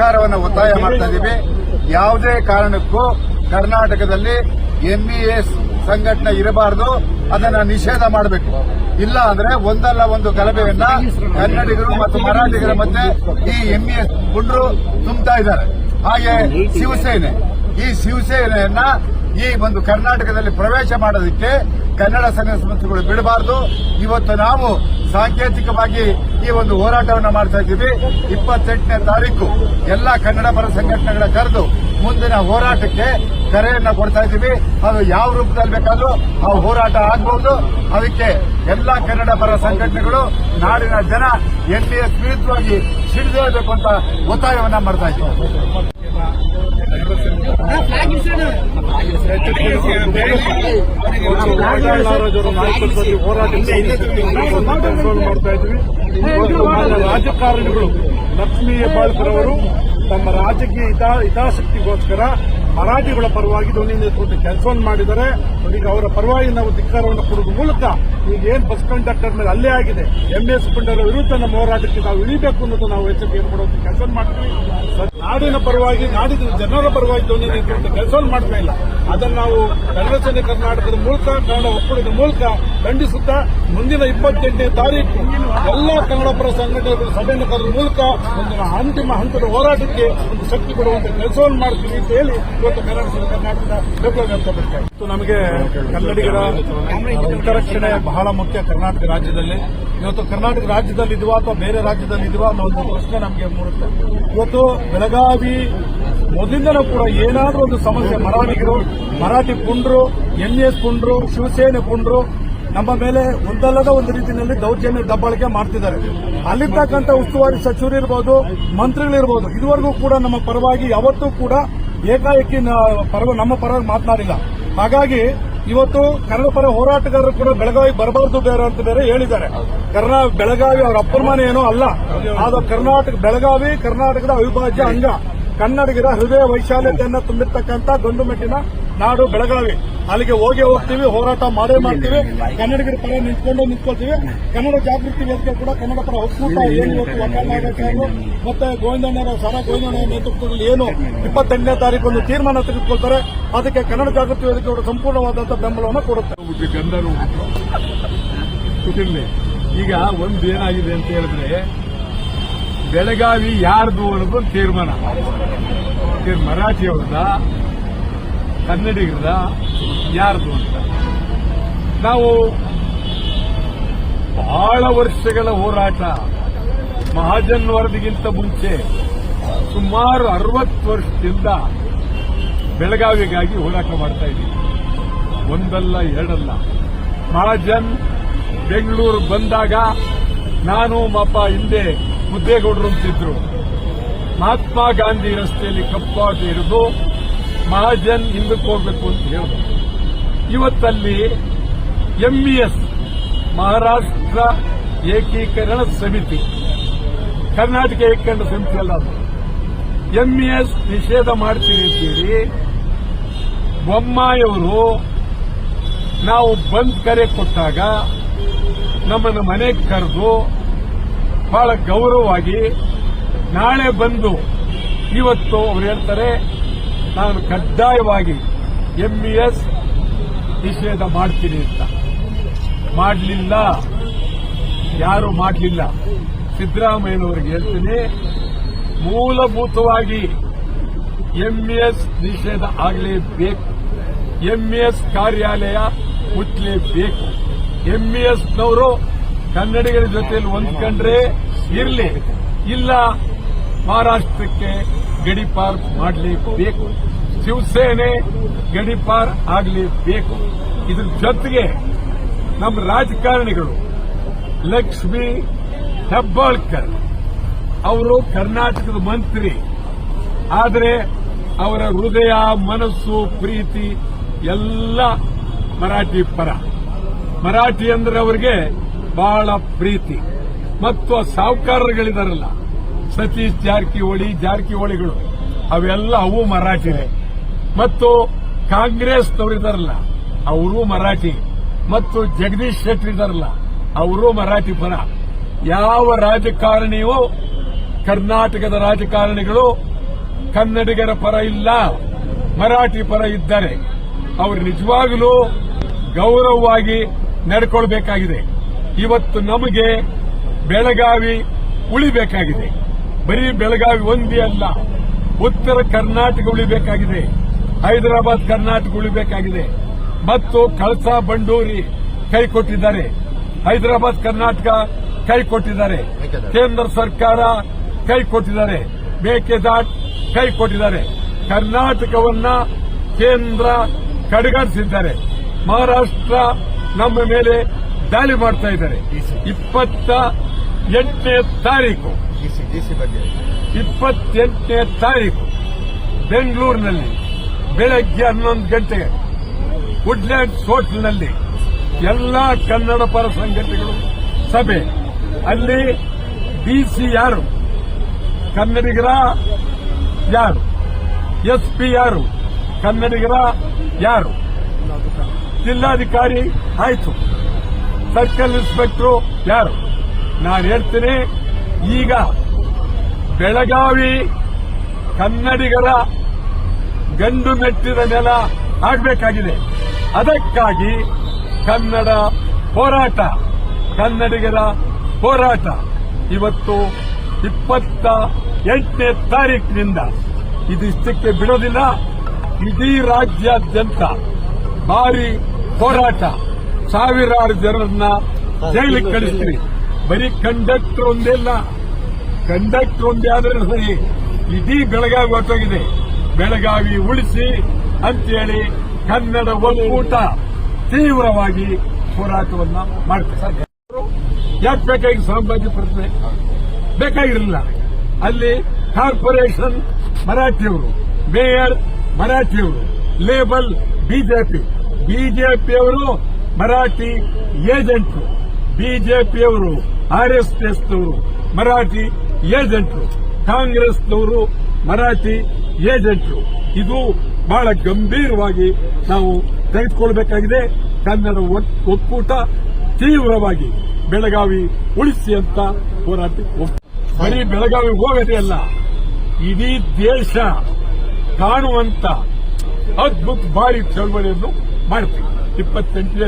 ಸರ್ಕಾರವನ್ನು ಒತ್ತಾಯ ಮಾಡ್ತಾ ಇದ್ದೀವಿ. ಯಾವುದೇ ಕಾರಣಕ್ಕೂ ಕರ್ನಾಟಕದಲ್ಲಿ ಎಂಇಎಸ್ ಸಂಘಟನೆ ಇರಬಾರದು, ಅದನ್ನ ನಿಷೇಧ ಮಾಡಬೇಕು. ಇಲ್ಲ ಅಂದ್ರೆ ಒಂದಲ್ಲ ಒಂದು ಗಲಭೆಯನ್ನ ಕನ್ನಡಿಗರು ಮತ್ತು ಮರಾಠಿಗರ ಮಧ್ಯೆ ಈ ಎಂಇಎಸ್ ಪುಂಡ್ರು ತುಂಬುತ್ತಾ ಇದ್ದಾರೆ. ಹಾಗೆ ಈ ಶಿವಸೇನೆಯನ್ನ ಈ ಒಂದು ಕರ್ನಾಟಕದಲ್ಲಿ ಪ್ರವೇಶ ಮಾಡೋದಕ್ಕೆ ಕನ್ನಡ ಸಂಘ ಸಂಸ್ಥೆಗಳು ಬಿಡಬಾರದು. ಇವತ್ತು ನಾವು ಸಾಂಕೇತಿಕವಾಗಿ ಈ ಒಂದು ಹೋರಾಟವನ್ನು ಮಾಡ್ತಾ ಇದ್ದೀವಿ. 28ನೇ ತಾರೀಕು ಎಲ್ಲಾ ಕನ್ನಡ ಪರ ಸಂಘಟನೆಗಳ ಕರೆದು ಮುಂದಿನ ಹೋರಾಟಕ್ಕೆ ಕರೆಯನ್ನ ಕೊಡ್ತಾ ಇದ್ದೀವಿ. ಅದು ಯಾವ ರೂಪದಲ್ಲಿ ಬೇಕಾದ್ರೂ ಆ ಹೋರಾಟ ಆಗಬಹುದು. ಅದಕ್ಕೆ ಎಲ್ಲಾ ಕನ್ನಡ ಪರ ಸಂಘಟನೆಗಳು, ನಾಡಿನ ಜನ ಎಂಇಎಸ್ ವಿರುದ್ಧವಾಗಿ ಸಿಡಿದೇಳಬೇಕು ಅಂತ ಒತ್ತಾಯವನ್ನ ಮಾಡ್ತಾ ಇದ್ದೀವಿ. ರಾಜಕಾರಣಿಗಳು ಲಕ್ಷ್ಮೀ ಹೆಬ್ಬಾಳ್ಕರ್ ಅವರು ತಮ್ಮ ರಾಜಕೀಯ ಹಿತಾಸಕ್ತಿಗೋಸ್ಕರ ಮರಾಠಿಗಳ ಪರವಾಗಿ ಧ್ವನಿ ಎತ್ತುವಂತ ಕೆಲಸವನ್ನು ಮಾಡಿದ್ದಾರೆ. ಈಗ ಅವರ ಪರವಾಗಿ ನಾವು ಧಿಕ್ಕಾರವನ್ನು ಕೊಡುವ ಮೂಲಕ ಈಗ ಏನ್ ಬಸ್ ಕಂಡಕ್ಟರ್ ಮೇಲೆ ಹಲ್ಲೆ ಆಗಿದೆ, ಎಂಎಸ್ ಪುಂಡರ ವಿರುದ್ಧ ನಮ್ಮ ಹೋರಾಟಕ್ಕೆ ನಾವು ಇಳಿಬೇಕು ಅನ್ನೋದು ನಾವು ಎಚ್ಚರಿಕೆಯನ್ನು ಕೊಡುವಂತ ಕೆಲಸ ಮಾಡ್ತೀವಿ. ನಾಡಿನ ಪರವಾಗಿ, ನಾಡಿನ ಜನರ ಪರವಾಗಿ ಧ್ವನಿ ಎತ್ತುವಂತ ಕೆಲಸವನ್ನು ಮಾಡ್ತಾ ಇಲ್ಲ. ಅದನ್ನು ನಾವು ಕನ್ನಡ ಸೇನೆ ಕರ್ನಾಟಕದ ಮೂಲಕ, ಕನ್ನಡ ಒಕ್ಕೂಟದ ಮೂಲಕ ಖಂಡಿಸುತ್ತಾ ಮುಂದಿನ 28ನೇ ತಾರೀಕು ಎಲ್ಲಾ ಕನ್ನಡ ಪರ ಸಂಘಟನೆಗಳ ಸಭೆಯನ್ನು ಕರೆದ ಮೂಲಕ ಒಂದು ಅಂತಿಮ ಹಂತದ ಹೋರಾಟಕ್ಕೆ ಒಂದು ಶಕ್ತಿ ಕೊಡುವಂತ ಕೆಲಸವನ್ನು ಮಾಡ್ತೀವಿ ಅಂತ ಹೇಳಿ ಇವತ್ತು ಕನ್ನಡ ಸೇನೆ ಕರ್ನಾಟಕದ ಬೆಂಬಲ ವ್ಯಕ್ತಪಡಿಸ್ತಾರೆ. ನಮಗೆ ಕನ್ನಡಿಗರ ಹಿತರಕ್ಷಣೆ ಬಹಳ ಮುಖ್ಯ. ಕರ್ನಾಟಕ ರಾಜ್ಯದಲ್ಲಿ ಇವತ್ತು ಕರ್ನಾಟಕ ರಾಜ್ಯದಲ್ಲಿ ಇದೀವಾ ಅಥವಾ ಬೇರೆ ರಾಜ್ಯದಲ್ಲಿ ಇದೀವಾ ಅನ್ನೋ ಒಂದು ಪ್ರಶ್ನೆ ನಮಗೆ ಮೂಡುತ್ತೆ. ಇವತ್ತು ಬೆಳಗಾವಿ ಮೊದಲಿಂದನೂ ಕೂಡ ಏನಾದರೂ ಒಂದು ಸಮಸ್ಯೆ, ಮರಾಠಿ ಪುಂಡ್ರು, ಎಂಇಎಸ್ ಪುಂಡ್ರು, ಶಿವಸೇನೆ ಪುಂಡ್ರು ನಮ್ಮ ಮೇಲೆ ಒಂದಲ್ಲದ ಒಂದು ರೀತಿಯಲ್ಲಿ ದೌರ್ಜನ್ಯ ದಬ್ಬಾಳಿಕೆ ಮಾಡ್ತಿದ್ದಾರೆ. ಅಲ್ಲಿರ್ತಕ್ಕಂಥ ಉಸ್ತುವಾರಿ ಸಚಿವರು ಇರಬಹುದು, ಮಂತ್ರಿಗಳಿರಬಹುದು, ಇದುವರೆಗೂ ಕೂಡ ನಮ್ಮ ಪರವಾಗಿ ಯಾವತ್ತೂ ಕೂಡ ಏಕಾಏಕಿ ನಮ್ಮ ಪರವಾಗಿ ಮಾತನಾಡಿಲ್ಲ. ಹಾಗಾಗಿ ಇವತ್ತು ಕನ್ನಡ ಪರ ಹೋರಾಟಗಾರರು ಕೂಡ ಬೆಳಗಾವಿ ಬರಬಾರದು ಬೇರೆ ಅಂತ ಬೇರೆ ಹೇಳಿದ್ದಾರೆ. ಬೆಳಗಾವಿ ಅವರ ಅಪ್ಪನ ಮನೆ ಏನೋ ಅಲ್ಲ, ಅದು ಬೆಳಗಾವಿ ಕರ್ನಾಟಕದ ಅವಿಭಾಜ್ಯ ಅಂಗ. ಕನ್ನಡಿಗರ ಹೃದಯ ವೈಶಾಲ್ಯತೆಯನ್ನು ತುಂಬಿರ್ತಕ್ಕಂಥ ಗಂಡು ಮೆಟ್ಟಿನ ನಾಡು ಬೆಳಗಾವಿ. ಅಲ್ಲಿಗೆ ಹೋಗ್ತೀವಿ, ಹೋರಾಟ ಮಾಡೇ ಮಾಡ್ತೀವಿ. ಕನ್ನಡಿಗರ ಪರ ನಿಂತ್ಕೊಳ್ತೀವಿ. ಕನ್ನಡ ಜಾಗೃತಿ ವೇದಿಕೆ ಕೂಡ ಕನ್ನಡ ಪರ ಒಕ್ಕೂಟ ಏನು ಇವತ್ತು ಒಕ್ಕಲಿಗರು ಮತ್ತೆ ಗೋವಿಂದಣ್ಣರ ಸರ ಗೋವಿಂದಣ್ಣರ ನೇತೃತ್ವದಲ್ಲಿ ಏನು 28ನೇ ತಾರೀಕು ಒಂದು ತೀರ್ಮಾನ ತೆಗೆದುಕೊಳ್ತಾರೆ, ಅದಕ್ಕೆ ಕನ್ನಡ ಜಾಗೃತಿ ವೇದಿಕೆ ಅವರು ಸಂಪೂರ್ಣವಾದಂತಹ ಬೆಂಬಲವನ್ನು ಕೊಡುತ್ತೆ. ಈಗ ಒಂದೇನಾಗಿದೆ ಅಂತ ಹೇಳಿದ್ರೆ, ಬೆಳಗಾವಿ ಯಾರ್ದು ಅನ್ನೋದು ತೀರ್ಮಾನ. ಮರಾಠಿಯವ್ರದ, ಕನ್ನಡಿಗರದ, ಯಾರ್ದು ಅಂತ ನಾವು ಬಹಳ ವರ್ಷಗಳ ಹೋರಾಟ, ಮಹಾಜನ್ ವರದಿಗಿಂತ ಮುಂಚೆ ಸುಮಾರು 60 ವರ್ಷದಿಂದ ಬೆಳಗಾವಿಗಾಗಿ ಹೋರಾಟ ಮಾಡ್ತಾ ಇದ್ದೀವಿ. ಒಂದಲ್ಲ ಎರಡಲ್ಲ. ಮಹಾಜನ್ ಬೆಂಗಳೂರು ಬಂದಾಗ ನಾನು ಹಿಂದೆ ಮುದ್ದೇಗೌಡರು ಅಂತಿದ್ರು. ಮಹಾತ್ಮ ಗಾಂಧಿ ರಸ್ತೆಯಲ್ಲಿ ಕಪ್ಪಾಟ ಹಿಡಿದು ಮಹಾಜನ್ ಹಿಂದಕ್ಕೆ ಹೋಗಬೇಕು ಅಂತ ಹೇಳಿದ್ರು. ಇವತ್ತಲ್ಲಿ ಎಂಇಎಸ್ ಮಹಾರಾಷ್ಟ್ರ ಏಕೀಕರಣ ಸಮಿತಿ, ಕರ್ನಾಟಕ ಏಕೀಕರಣ ಸಮಿತಿ ಅಲ್ಲ, ಅದು ಎಂಇಎಸ್ ನಿಷೇಧ ಮಾಡ್ತೀವಿ ಅಂತೇಳಿ ಬೊಮ್ಮಾಯಿಯವರು ನಾವು ಬಂದ್ ಕರೆ ಕೊಟ್ಟಾಗ ನಮ್ಮನ್ನು ಮನೆಗೆ ಕರೆದು ಬಹಳ ಗೌರವವಾಗಿ ನಾಳೆ ಬಂದು ಇವತ್ತು ಅವರು ಹೇಳ್ತಾರೆ ನಾನು ಕಡ್ಡಾಯವಾಗಿ ಎಂಇಎಸ್ ನಿಷೇಧ ಮಾಡ್ತೀನಿ ಅಂತ. ಮಾಡಲಿಲ್ಲ, ಯಾರು ಮಾಡಲಿಲ್ಲ. ಸಿದ್ದರಾಮಯ್ಯನವರಿಗೆ ಹೇಳ್ತೀನಿ, ಮೂಲಭೂತವಾಗಿ ಎಂಇಎಸ್ ನಿಷೇಧ ಆಗಲೇಬೇಕು. ಎಂಇಎಸ್ ಕಾರ್ಯಾಲಯ ಮುಚ್ಚಲೇಬೇಕು. ಎಂಇಎಸ್ನವರು ಕನ್ನಡಿಗರ ಜೊತೆಯಲ್ಲಿ ಹೊಂದ್ಕೊಂಡ್ರೆ ಇರಲಿ, ಇಲ್ಲ ಮಹಾರಾಷ್ಟ್ರಕ್ಕೆ ಗಡಿಪಾರ್ ಮಾಡಲೇಬೇಕು. ಶಿವಸೇನೆ ಗಡಿಪಾರ್ ಆಗಲೇಬೇಕು. ಇದ್ರ ಜೊತೆಗೆ ನಮ್ಮ ರಾಜಕಾರಣಿಗಳು ಲಕ್ಷ್ಮೀ ಹೆಬ್ಬಾಳ್ಕರ್ ಅವರು ಕರ್ನಾಟಕದ ಮಂತ್ರಿ, ಆದರೆ ಅವರ ಹೃದಯ, ಮನಸ್ಸು, ಪ್ರೀತಿ ಎಲ್ಲ ಮರಾಠಿ ಪರ. ಮರಾಠಿ ಅಂದ್ರೆ ಅವರಿಗೆ ಬಹಳ ಪ್ರೀತಿ. ಮತ್ತು ಸಾಹುಕಾರಗಳಿದಾರಲ್ಲ, ಸತೀಶ್ ಜಾರಕಿಹೊಳಿಗಳು ಅವೆಲ್ಲ ಅವು ಮರಾಠಿನೇ. ಮತ್ತು ಕಾಂಗ್ರೆಸ್ನವರಿದಾರಲ್ಲ ಅವರು ಮರಾಠಿ. ಮತ್ತು ಜಗದೀಶ್ ಶೆಟ್ಟರ್ ಇದಾರಲ್ಲ ಅವರು ಮರಾಠಿ ಪರ. ಯಾವ ರಾಜಕಾರಣಿಯೂ, ಕರ್ನಾಟಕದ ರಾಜಕಾರಣಿಗಳು ಕನ್ನಡಿಗರ ಪರ ಇಲ್ಲ, ಮರಾಠಿ ಪರ ಇದ್ದಾರೆ. ಅವರು ನಿಜವಾಗಲೂ ಗೌರವವಾಗಿ ನಡ್ಕೊಳ್ಬೇಕಾಗಿದೆ. ಇವತ್ತು ನಮಗೆ ಬೆಳಗಾವಿ ಉಳಿಬೇಕಾಗಿದೆ. ಬರೀ ಬೆಳಗಾವಿ ಒಂದೇ ಅಲ್ಲ, ಉತ್ತರ ಕರ್ನಾಟಕ ಉಳಿಬೇಕಾಗಿದೆ, ಹೈದರಾಬಾದ್ ಕರ್ನಾಟಕ ಉಳಿಬೇಕಾಗಿದೆ. ಮತ್ತು ಕಳಸಾ ಬಂಡೂರಿ ಕೈ ಕೊಟ್ಟಿದ್ದಾರೆ, ಹೈದರಾಬಾದ್ ಕರ್ನಾಟಕ ಕೈ ಕೊಟ್ಟಿದ್ದಾರೆ, ಕೇಂದ್ರ ಸರ್ಕಾರ ಕೈ ಕೊಟ್ಟಿದ್ದಾರೆ, ಮೇಕೆದಾಟ್ ಕೈ ಕೊಟ್ಟಿದ್ದಾರೆ. ಕರ್ನಾಟಕವನ್ನ ಕೇಂದ್ರ ಕಡೆಗಣಿಸಿದ್ದಾರೆ. ಮಹಾರಾಷ್ಟ್ರ ನಮ್ಮ ಮೇಲೆ ದಾಳಿ ಮಾಡ್ತಾ ಇದ್ದಾರೆ. 28ನೇ ತಾರೀಕು 28ನೇ ತಾರೀಕು ಬೆಂಗಳೂರಿನಲ್ಲಿ ಬೆಳಗ್ಗೆ 11 ಗಂಟೆಗೆ ವುಡ್ಲ್ಯಾಂಡ್ಸ್ ಹೋಟೆಲ್ನಲ್ಲಿ ಎಲ್ಲಾ ಕನ್ನಡ ಪರ ಸಂಘಟನೆಗಳು ಸಭೆ. ಅಲ್ಲಿ ಡಿಸಿ ಯಾರು, ಕನ್ನಡಿಗರ ಯಾರು, ಎಸ್ಪಿ ಯಾರು, ಕನ್ನಡಿಗರ ಯಾರು, ಜಿಲ್ಲಾಧಿಕಾರಿ ಆಯ್ತು, ಸರ್ಕಲ್ ಇನ್ಸ್ಪೆಕ್ಟರ್ ಯಾರು. ನಾನು ಹೇಳ್ತೀನಿ, ಈಗ ಬೆಳಗಾವಿ ಕನ್ನಡಿಗರ ಗಂಡು ಮೆಟ್ಟಿದ ನೆಲ ಆಗಬೇಕಾಗಿದೆ. ಅದಕ್ಕಾಗಿ ಕನ್ನಡ ಹೋರಾಟ, ಕನ್ನಡಿಗರ ಹೋರಾಟ ಇವತ್ತು 28ನೇ ತಾರೀಕಿನಿಂದ ಇದಿಷ್ಟಕ್ಕೆ ಬಿಡೋದಿಲ್ಲ. ಇಡೀ ರಾಜ್ಯಾದ್ಯಂತ ಭಾರಿ ಹೋರಾಟ, ಸಾವಿರಾರು ಜನರನ್ನ ಜೈಲಿಗೆ ಕಳಿಸ್ತೀವಿ. ಬರೀ ಕಂಡಕ್ಟರ್ ಒಂದೇ ಇಲ್ಲ, ಕಂಡಕ್ಟರ್ ಒಂದೇ ಆದರೆ ಸರಿ, ಇಡೀ ಬೆಳಗಾವಿ ಹೊರಟೋಗಿದೆ. ಬೆಳಗಾವಿ ಉಳಿಸಿ ಅಂತೇಳಿ ಕನ್ನಡ ಒಕ್ಕೂಟ ತೀವ್ರವಾಗಿ ಹೋರಾಟವನ್ನ ಮಾಡ್ತಾರೆ. ಯಾಕೆ ಬೇಕಾಗಿ ಸಾಮ್ರಾಜ್ಯ ಪ್ರಶ್ನೆ ಬೇಕಾಗಿರಲಿಲ್ಲ. ಅಲ್ಲಿ ಕಾರ್ಪೊರೇಷನ್ ಮರಾಠಿಯವರು, ಮೇಯರ್ ಮರಾಠಿಯವರು, ಲೇಬಲ್ ಬಿಜೆಪಿಯವರು ಮರಾಠಿ ಏಜೆಂಟ್ರು, ಬಿಜೆಪಿಯವರು ಆರ್ಎಸ್ಎಸ್ನವರು ಮರಾಠಿ ಏಜೆಂಟ್ರು, ಕಾಂಗ್ರೆಸ್ನವರು ಮರಾಠಿ ಏಜೆಂಟ್ರು. ಇದು ಬಹಳ ಗಂಭೀರವಾಗಿ ನಾವು ತೆಗೆದುಕೊಳ್ಬೇಕಾಗಿದೆ. ಕನ್ನಡ ಒಕ್ಕೂಟ ತೀವ್ರವಾಗಿ ಬೆಳಗಾವಿ ಉಳಿಸಿ ಅಂತ ಹೋರಾಟ. ಬರೀ ಬೆಳಗಾವಿ ಹೋಗದೇ ಅಲ್ಲ, ಇಡೀ ದೇಶ ಕಾಣುವಂತ ಅದ್ಭುತ ಭಾರಿ ಚಳವಳಿಯನ್ನು ಮಾಡ್ತೀವಿ 28ನೇ